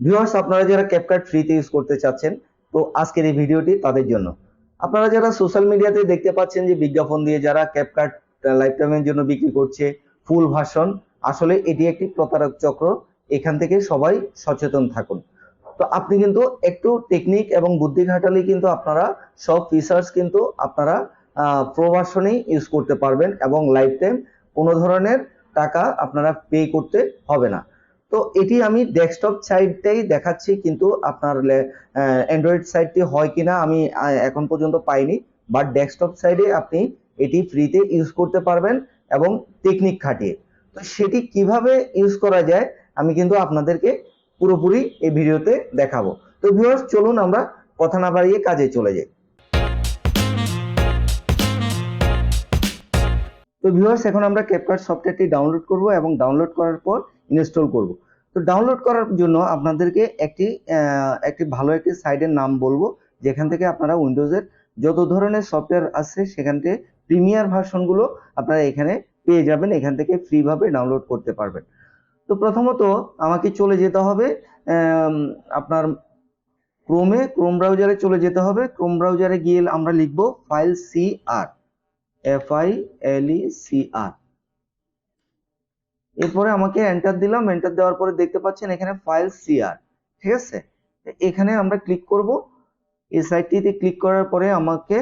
Viewers, আপনারা যারা CapCut ফ্রিতে ইউজ করতে চাচ্ছেন, তো আজকের এই ভিডিওটি তাদের জন্য। আপনারা যারা সোশ্যাল মিডিয়াতে দেখতে পাচ্ছেন যে বিজ্ঞাপন দিয়ে যারা ক্যাপকাট লাইফ টাইমের জন্য বিক্রি করছে ফুল ভার্সন, আসলে এটি একটি প্রতারক চক্র। এখান থেকে সবাই সচেতন থাকুন। তো আপনি কিন্তু একটু টেকনিক এবং বুদ্ধি খাটালে কিন্তু আপনারা সব ফিচার্স কিন্তু আপনারা প্রো ভার্সনেই ইউজ করতে পারবেন এবং লাইফ টাইম কোনো ধরনের টাকা আপনারা পে করতে হবে না। তো এটি আমি ডেস্কটপ সাইডটাই দেখাচ্ছি, কিন্তু আপনার অ্যান্ড্রয়েড সাইডটি হয় কিনা আমি এখন পর্যন্ত পাইনি, বাট ডেস্কটপ সাইডে আপনি এটি ফ্রিতে ইউজ করতে পারবেন এবং টেকনিক খাটিয়ে। তো সেটি কিভাবে ইউজ করা যায় আমি কিন্তু আপনাদেরকে পুরোপুরি এই ভিডিওতে দেখাবো। তো ভিউয়ার্স, চলুন আমরা কথা না বাড়িয়ে কাজে চলে যাই। তো ভিউয়ার্স, এখন আমরা ক্যাপকাট সফটওয়্যারটি ডাউনলোড করব এবং ডাউনলোড করার পর ইনস্টল করব। তো ডাউনলোড করার জন্য আপনাদেরকে একটি ভালো একটি সাইটের নাম বলবো, যেখান থেকে আপনারা উইন্ডোজের যত ধরনের সফটওয়্যার আছে সেখান থেকে প্রিমিয়ার ভার্সনগুলো আপনারা এখানে পেয়ে যাবেন, এখান থেকে ফ্রিভাবে ডাউনলোড করতে পারবেন। তো প্রথমত আমাকে চলে যেতে হবে আপনার ক্রোম ব্রাউজারে চলে যেতে হবে। ক্রোম ব্রাউজারে গিয়ে আমরা লিখব ফাইল সিআর, FILECR। এরপরে আমাকে এন্টার দিলাম, এন্টার দেওয়ার পরে দেখতে পাচ্ছেন এখানে ফাইল সিআর, ঠিক আছে। এখানে আমরা ক্লিক করব। এই সাইটটিতে ক্লিক করার পরে আমাকে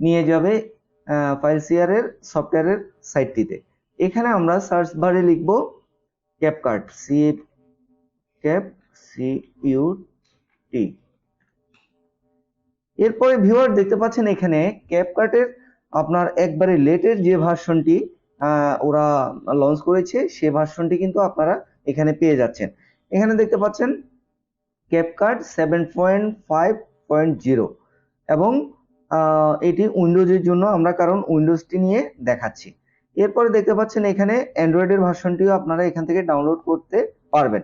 নিয়ে যাবে ফাইল সিআর এর সফটওয়্যারের সাইটটিতে। এখানে আমরা সার্চ বারে লিখব ক্যাপকাট, CAPCUT। এরপরে ভিউয়ার দেখতে পাচ্ছেন এখানে ক্যাপকাটের আপনার একবারে লেটেস্ট যে ভার্সনটি ওরা লঞ্চ করেছে সে ভার্সনটি কিন্তু আপনারা এখানে পেয়ে যাচ্ছেন। এখানে দেখতে পাচ্ছেন ক্যাপকাট 7.5.0 এবং এটি উইন্ডোজের জন্য, আমরা কারণ উইন্ডোজটি নিয়ে দেখাচ্ছি। এরপরে দেখতে পাচ্ছেন এখানে অ্যান্ড্রয়েডের ভার্সনটিও আপনারা এখান থেকে ডাউনলোড করতে পারবেন,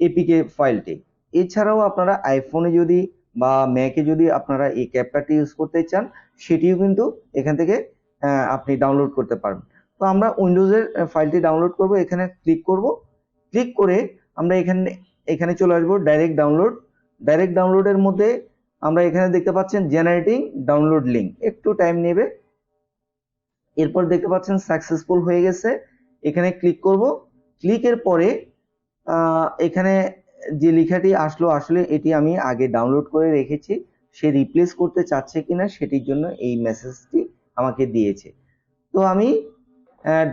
এপিকে ফাইলটি। এছাড়াও আপনারা আইফোনে যদি বা ম্যাকে যদি আপনারা এই ক্যাপকাটটি ইউজ করতে চান, সেটিও কিন্তু এখান থেকে আপনি ডাউনলোড করতে পারবেন। তো আমরা উইন্ডোজের ফাইলটি ডাউনলোড করব, এখানে ক্লিক করব। ক্লিক করে আমরা এখানে চলে আসবো ডাইরেক্ট ডাউনলোড। ডাইরেক্ট ডাউনলোডের মধ্যে আমরা এখানে দেখতে পাচ্ছেন জেনারেটিং ডাউনলোড লিঙ্ক, একটু টাইম নেবে। এরপর দেখতে পাচ্ছেন সাকসেসফুল হয়ে গেছে, এখানে ক্লিক করব। ক্লিকের পরে এখানে যে লেখাটি আসলো, আসলে এটি আমি আগে ডাউনলোড করে রেখেছি, সে রিপ্লেস করতে চাচ্ছে কিনা সেটির জন্য এই মেসেজটি আমাকে দিয়েছে। তো আমি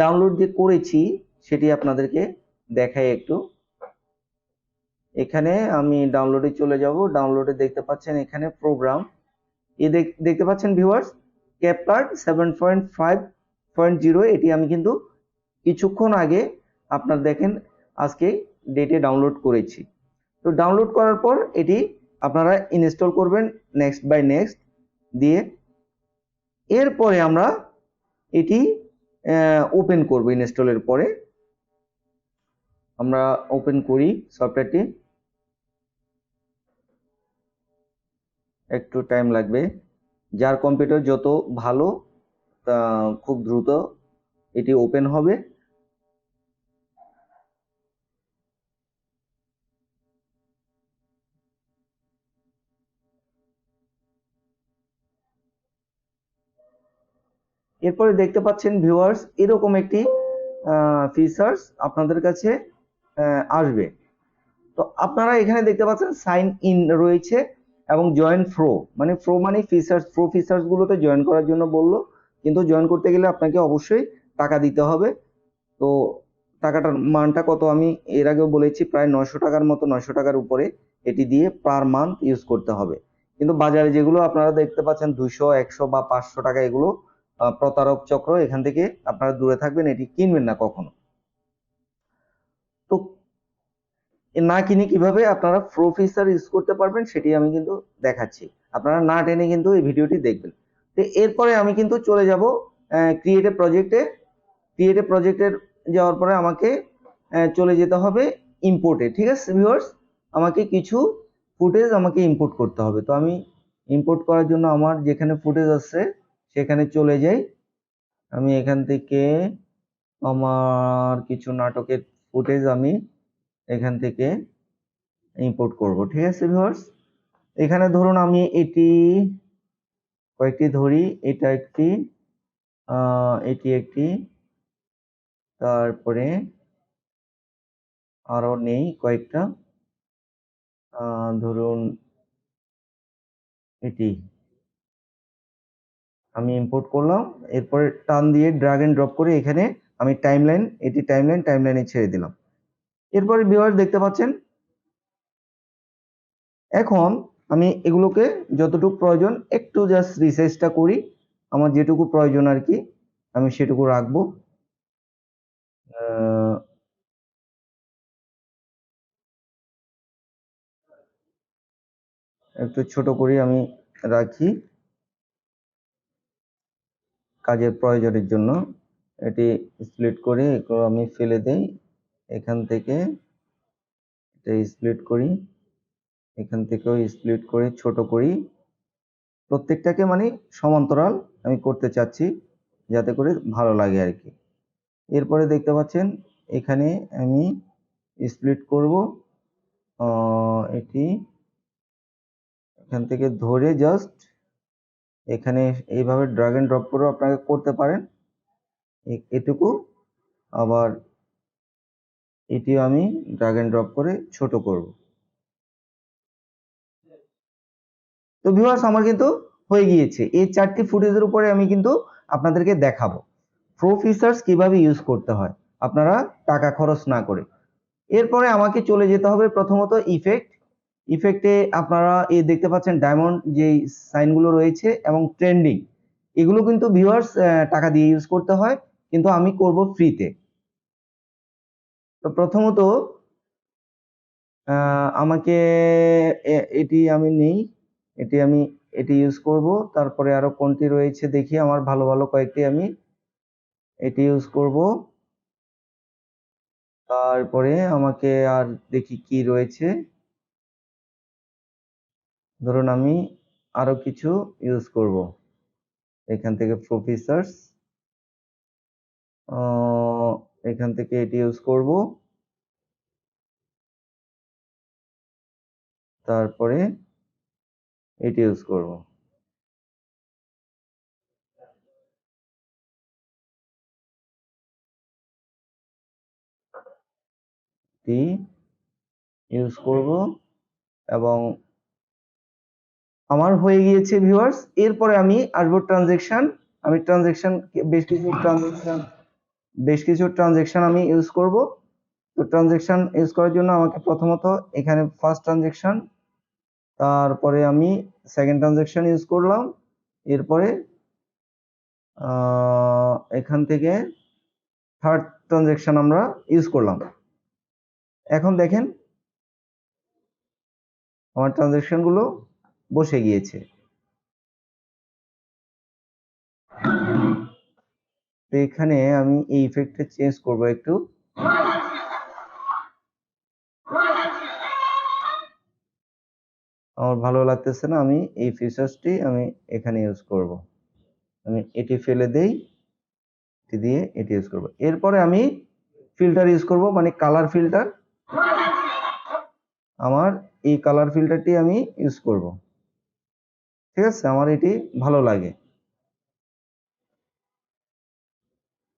ডাউনলোড যে করেছি সেটি আপনাদেরকে দেখাই একটু। এখানে আমি ডাউনলোডে চলে যাব। ডাউনলোডে দেখতে পাচ্ছেন এখানে প্রোগ্রাম, দেখতে পাচ্ছেন ভিউয়ার্স ক্যাপকাট 7.5.0, এটি আমি কিন্তু কিছুক্ষণ আগে আপনার দেখেন আজকে ডেটে ডাউনলোড করেছি। তো ডাউনলোড করার পর এটি আপনারা ইনস্টল করবেন নেক্সট বাই নেক্সট দিয়ে। এরপরে আমরা এটি ওপেন করব। ইনস্টলের পরে আমরা ওপেন করি সফটওয়্যারটি, একটু টাইম লাগবে। যার কম্পিউটার যত ভালো খুব দ্রুত এটি ওপেন হবে। এরপরে দেখতে পাচ্ছেন ভিউয়ার্স এরকম একটি ফিচার্স আপনাদের কাছে আসবে। তো আপনারা এখানে দেখতে পাচ্ছেন সাইন ইন রয়েছে এবং জয়েন প্রো, মানে প্রো মানে ফিচার্স, প্রো ফিচার্স গুলোতে জয়েন করার জন্য বললো, কিন্তু জয়েন করতে গেলে আপনাকে অবশ্যই টাকা দিতে হবে। তো টাকাটার মানটা কত আমি এর আগেও বলেছি, প্রায় 900 টাকার মতো, 900 টাকার উপরে এটি দিয়ে পার মান্থ ইউজ করতে হবে। কিন্তু বাজারে যেগুলো আপনারা দেখতে পাচ্ছেন 200, 100 বা 500 টাকা, এগুলো প্রতারক চক্র, এখান থেকে আপনারা দূরে থাকবেন, এটি কিনবেন না কখনো। তো না কিনে কিভাবে আপনারা প্রো ফিচার ইউজ করতে পারবেন সেটি আমি কিন্তু দেখাচ্ছি, আপনারা না টেনে কিন্তু এই ভিডিওটি দেখবেন। তো এরপরে আমি কিন্তু চলে যাব ক্রিয়েটিভ প্রজেক্টে। ক্রিয়েটিভ প্রজেক্টের যাওয়ার পরে আমাকে চলে যেতে হবে ইম্পোর্টে, ঠিক আছে ভিউয়ার্স। আমাকে কিছু ফুটেজ আমাকে ইম্পোর্ট করতে হবে। তো আমি ইম্পোর্ট করার জন্য আমার যেখানে ফুটেজ আছে সেখানে চলে যাই। আমি এখান থেকে আমার কিছু নাটকের ফুটেজ আমি এখান থেকে ইম্পোর্ট করব। ঠিক আছে ভিউয়ার্স, এখানে ধরুন আমি এটি কয়েকটি ধরি, এটা একটি, এটি একটি, তারপরে আরো নেই কয়েকটা, ধরুন এটি আমি ইম্পোর্ট করলাম, এরপরে টান দিয়ে ড্র্যাগ এন্ড ড্রপ করে এখানে আমি টাইমলাইন, এটি টাইমলাইনে ছেড়ে দিলাম। এরপরে ভিউয়ার্স দেখতে পাচ্ছেন, এখন আমি এগুলোকে যতটুকু প্রয়োজন একটু জাস্ট রিসাইজটা করি, আমার যেটুকু প্রয়োজন আর কি আমি সেটুকু রাখবো। একটু ছোট করে আমি রাখি কাজের প্রয়োজনের জন্য। এটি স্প্লিট করে এগুলো আমি ফেলে দেই, এখান থেকে এটা স্প্লিট করি, এখান থেকেও স্প্লিট করে ছোট করি, প্রত্যেকটাকে মানে সমান্তরাল আমি করতে চাচ্ছি যাতে করে ভালো লাগে আর কি। এরপরে দেখতে পাচ্ছেন এখানে আমি স্প্লিট করব, এটি এখান থেকে ধরে জাস্ট এখানে এইভাবে ড্র্যাগ এন্ড ড্রপ করে আপনাকে করতে পারেন এটুকু, আবার এটিও আমি ড্র্যাগ এন্ড ড্রপ করে ছোট করব। তো ভিউয়ার্স আমার কিন্তু হয়ে গিয়েছে, এই 4টি ফুটেজের উপরে আমি কিন্তু আপনাদেরকে দেখাবো প্রো ফিচার্স কিভাবে ইউজ করতে হয় আপনারা টাকা খরচ না করে। এরপরে আমাকে চলে যেতে হবে প্রথমত ইফেক্টে আপনারা এই দেখতে পাচ্ছেন ডায়মন্ড যে সাইনগুলো রয়েছে এবং ট্রেন্ডিং, এগুলো কিন্তু ভিউয়ার্স টাকা দিয়ে ইউজ করতে হয়, কিন্তু আমি করব ফ্রিতে। তো প্রথমত আমাকে এটি আমি নেই, এটি ইউজ করব। তারপরে আরো কোনটি রয়েছে দেখি, আমার ভালো ভালো কয়েকটি, আমি এটি ইউজ করব। তারপরে আমাকে আর দেখি কি রয়েছে, ধরুন আমি আরো কিছু ইউজ করব এখান থেকে প্রফেসরস, এখান থেকে এটি ইউজ করব। তারপরে এটি ইউজ করব। টি ইউজ করব এবং আমার হয়ে গিয়েছে ভিউয়ার্স। এরপরে আমি আসবো ট্রানজেকশন, আমি বেশ কিছু ট্রানজেকশন আমি ইউজ করব। তো ট্রানজেকশন ইউজ করার জন্য আমাকে প্রথমত এখানে ফার্স্ট ট্রানজেকশন, তারপরে আমি সেকেন্ড ট্রানজেকশন ইউজ করলাম, এরপরে এখান থেকে থার্ড ট্রানজেকশন আমরা ইউজ করলাম। এখন দেখেন আমার ট্রানজেকশন গুলো বসে গিয়েছে। তো এখানে আমি এই ইফেক্টটা চেঞ্জ করব একটু, আমার ভালো লাগতেছে না, আমি এই ফিচার্সটি আমি এখানে ইউজ করব। আমি এটি ফেলে দেই, এটি দিয়ে এটি ইউজ করব। এরপরে আমি ফিল্টার ইউজ করব, মানে কালার ফিল্টার, আমার এই কালার ফিল্টারটি আমি ইউজ করব। ঠিক আছে, আমার এটি ভালো লাগে।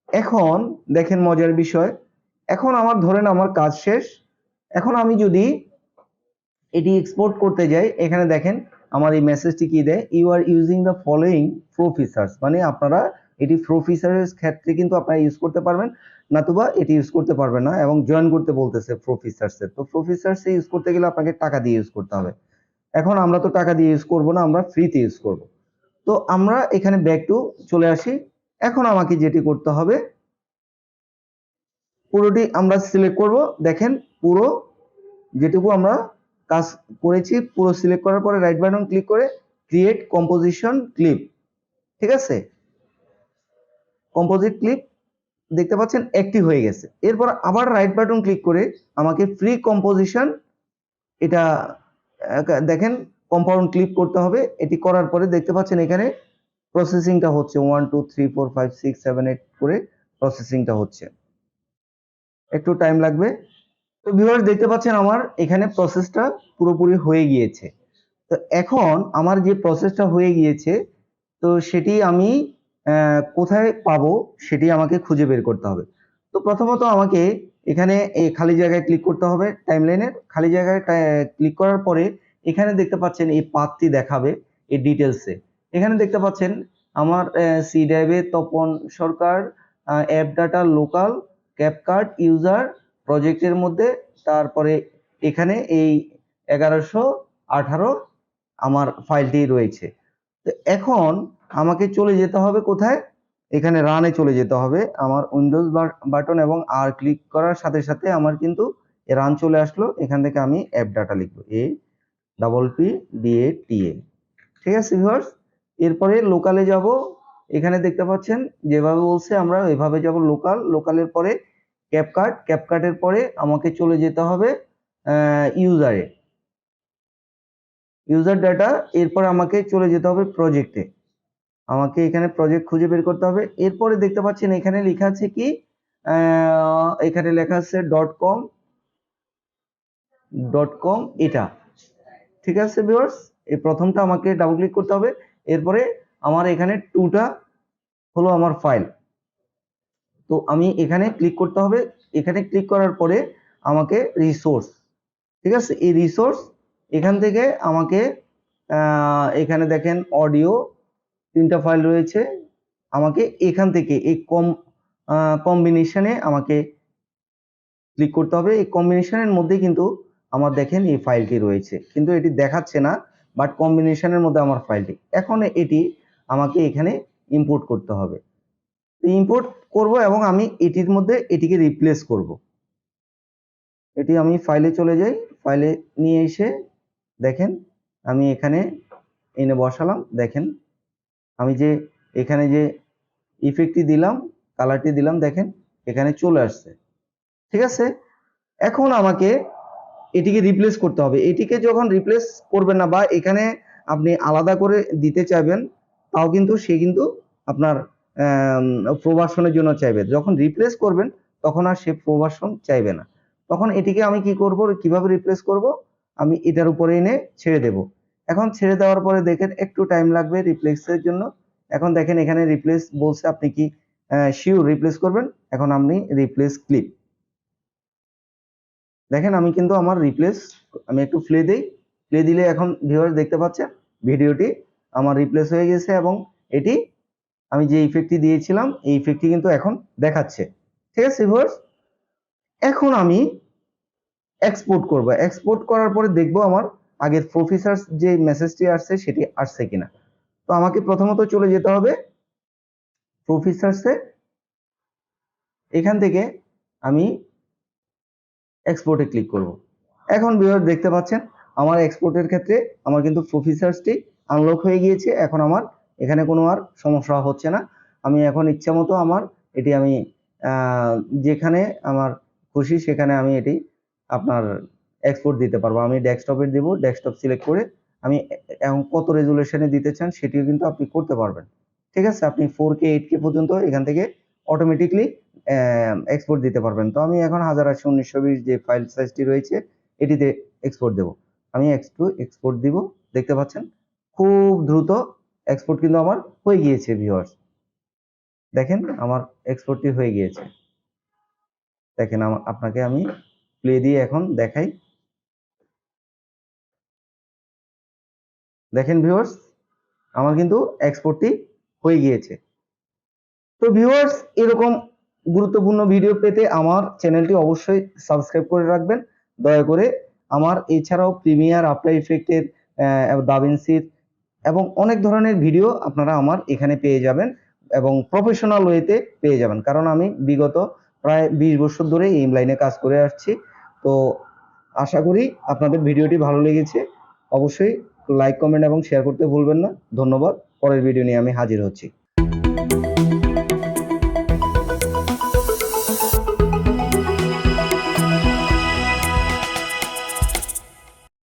এখন দেখেন মজার বিষয়, এখন আমার ধরেন আমার কাজ শেষ, এখন আমি যদি এটি এক্সপোর্ট করতে যাই, এখানে দেখেন আমার এই মেসেজটি কি দেয়, you are using the following pro features, মানে আপনারা এটি প্রো ফিচারের ক্ষেত্রে কিন্তু আপনারা ইউজ করতে পারবেন, নতুবা এটি ইউজ করতে পারবেন না, এবং জয়েন করতে বলতেছে প্রো ফিচার্সে। তো প্রো ফিচার্সে ইউজ করতে গেলে আপনাকে টাকা দিয়ে ইউজ করতে হবে। এখন আমরা তো টাকা দিয়ে ইউজ করব না, আমরা ফ্রিতে ইউজ করব। তো আমরা এখানে ব্যাক টু চলে আসি। এখন আমাকে যেটি করতে হবে, পুরোটি আমরা সিলেক্ট করব। দেখেন পুরো যেটুকু আমরা কাজ করেছি পুরো সিলেক্ট করার পরে রাইট বাটন ক্লিক করে ক্রিয়েট কম্পোজিশন ক্লিপ। ঠিক আছে, কম্পোজিট ক্লিপ দেখতে পাচ্ছেন অ্যাক্টিভ হয়ে গেছে। এরপর আবার রাইট বাটন ক্লিক করে আমাকে ফ্রি কম্পোজিশন, এটা দেখেন কম্পাউন্ড ক্লিপ করতে হবে। এটি করার পরে দেখতে পাচ্ছেন এখানে প্রসেসিংটা হচ্ছে 1 2 3 4 5 6 7 8 করে প্রসেসিংটা হচ্ছে, একটু টাইম লাগবে। তো ভিউয়ার্স দেখতে পাচ্ছেন আমার এখানে প্রসেসটা পুরোপুরি হয়ে গিয়েছে। তো এখন আমার যে প্রসেসটা হয়ে গিয়েছে, তো সেটি আমি কোথায় পাবো সেটি আমাকে খুঁজে বের করতে হবে। তো প্রথমত আমাকে এখানে এই খালি জায়গায় ক্লিক করতে হবে, টাইমলাইনের খালি জায়গায় ক্লিক করার পরে এখানে দেখতে পাচ্ছেন এই পাথটি দেখাবে এই ডিটেলসে। এখানে দেখতে পাচ্ছেন আমার সি ড্রাইভে Tapan Sarkar, app data local, CapCut user প্রজেক্টের মধ্যে, তারপরে এখানে এই 1118 আমার ফাইলটি রয়েছে। তো এখন আমাকে চলে যেতে হবে কোথায়, এখানে রানে চলে যেতে হবে। আমার উইন্ডোজ বাটন এবং আর ক্লিক করার সাথে সাথে আমার কিন্তু রান চলে আসলো। এখান থেকে আমি অ্যাপ ডাটা লিখবো, APPDATA। ঠিক আছে ভিউয়ার্স, এরপরে লোকালে যাব। এখানে দেখতে পাচ্ছেন যেভাবে বলছে আমরা এভাবে যাব লোকাল। লোকালের পরে ক্যাপকাট, ক্যাপকাটের পরে আমাকে চলে যেতে হবে ইউজারে, ইউজার ডাটা। এরপর আমাকে চলে যেতে হবে প্রজেক্টে, আমাকে এখানে প্রজেক্ট খুঁজে বের করতে হবে। এরপরে দেখতে পাচ্ছেন এখানে লেখা আছে কি, এখানে লেখা আছে .com এটা। ঠিক আছে ভিউয়ার্স, এই প্রথমটা আমাকে ডাবল ক্লিক করতে হবে। এরপরে আমার এখানে 2টা হলো আমার ফাইল, তো আমি এখানে ক্লিক করতে হবে। এখানে ক্লিক করার পরে আমাকে রিসোর্স, ঠিক আছে, এই রিসোর্স এখান থেকে আমাকে এখানে দেখেন অডিও 3টা ফাইল রয়েছে। আমাকে এখান থেকে এই কম্বিনেশনে আমাকে ক্লিক করতে হবে। এই কম্বিনেশনের মধ্যে কিন্তু আমার দেখেন এই ফাইলটি রয়েছে, কিন্তু এটি দেখাচ্ছে না, বাট কম্বিনেশনের মধ্যে আমার ফাইলটি। এখন এটি আমাকে এখানে ইম্পোর্ট করতে হবে। ইম্পোর্ট করব এবং আমি এটির মধ্যে এটিকে রিপ্লেস করব। এটি আমি ফাইলে চলে যাই, ফাইলে নিয়ে এসে দেখেন আমি এখানে এনে বসালাম। দেখেন আমি যে এখানে যে ইফেক্টটি দিলাম, কালারটি দিলাম, দেখেন এখানে চলে আসছে। ঠিক আছে, এখন আমাকে এটিকে রিপ্লেস করতে হবে। এটিকে যখন রিপ্লেস করবেন না বা এখানে আপনি আলাদা করে দিতে চাইবেন, তাও কিন্তু সে কিন্তু আপনার প্রবাসনের জন্য চাইবে। যখন রিপ্লেস করবেন তখন আর সে প্রবাসন চাইবে না। তখন এটিকে আমি কি করব, কিভাবে রিপ্লেস করব, আমি এটার উপরে এনে ছেড়ে দেব। এখন ছেড়ে দেওয়ার পরে দেখেন একটু টাইম লাগবে রিপ্লেসের জন্য। এখন দেখেন এখানে রিপ্লেস বলছে, আপনি কি শিওর রিপ্লেস করবেন? এখন আপনি রিপ্লেস ক্লিক, দেখেন আমি কিন্তু আমার রিপ্লেস, আমি একটু প্লে দেই, প্লে দিলে এখন ভিউয়ার্স দেখতে পাচ্ছেন ভিডিওটি আমার রিপ্লেস হয়ে গেছে এবং এটি আমি যে ইফেক্টটি দিয়েছিলাম এই ইফেক্টটি কিন্তু এখন দেখাচ্ছে। ঠিক আছে ভিউয়ার্স, এখন আমি এক্সপোর্ট করব। এক্সপোর্ট করার পরে দেখব আমার আগের প্রফেসরস যে মেসেজটি আসছে সেটি আসছে কিনা। তো আমাকে প্রথমত চলে যেতে হবে প্রফেসরসে, এখান থেকে আমি এক্সপোর্টে ক্লিক করব। এখন ভিউয়ার দেখতে পাচ্ছেন আমার এক্সপোর্টের ক্ষেত্রে আমার কিন্তু প্রফেসরসটি আনলক হয়ে গিয়েছে। এখন আমার এখানে কোনো আর সমস্যা হচ্ছে না। আমি এখন ইচ্ছা মতো আমার এটি আমি যেখানে আমার খুশি সেখানে আমি এটি আপনার এক্সপোর্ট দিতে পারবো। আমি ডেস্কটপে দেব, ডেস্কটপ সিলেক্ট করে আমি এখন কত রেজুলেশনে দিতে চান সেটিও কিন্তু আপনি করতে পারবেন। ঠিক আছে, আপনি 4K 8K পর্যন্ত এখান থেকে অটোমেটিকলি এক্সপোর্ট দিতে পারবেন। তো আমি এখন 1080x1920 যে ফাইল সাইজটি রয়েছে এটিতে এক্সপোর্ট দেব। আমি এক্সপোর্ট দিব, দেখতে পাচ্ছেন খুব দ্রুত এক্সপোর্ট কিন্তু আমার হয়ে গিয়েছে ভিউয়ার্স। দেখেন আমার এক্সপোর্টটি হয়ে গিয়েছে। দেখেন আপনাকে আমি প্লে দিয়ে এখন দেখাই। দেখেন ভিউয়ার্স আমার কিন্তু এক্সপোর্টটি হয়ে গিয়েছে। তো ভিউয়ার্স এরকম গুরুত্বপূর্ণ ভিডিও পেতে আমার চ্যানেলটি অবশ্যই সাবস্ক্রাইব করে রাখবেন দয়া করে। আমার এছাড়াও প্রিমিয়ার, আফটার ইফেক্টের, দাভিন্সির এবং অনেক ধরনের ভিডিও আপনারা আমার এখানে পেয়ে যাবেন এবং প্রফেশনাল ওয়েতে পেয়ে যাবেন, কারণ আমি বিগত প্রায় 20 বছর ধরে এই লাইনে কাজ করে আসছি। তো আশা করি আপনাদের ভিডিওটি ভালো লেগেছে। অবশ্যই লাইক, কমেন্ট এবং শেয়ার করতে ভুলবেন না। ধন্যবাদ। পরের ভিডিও নিয়ে আমি হাজির হচ্ছি।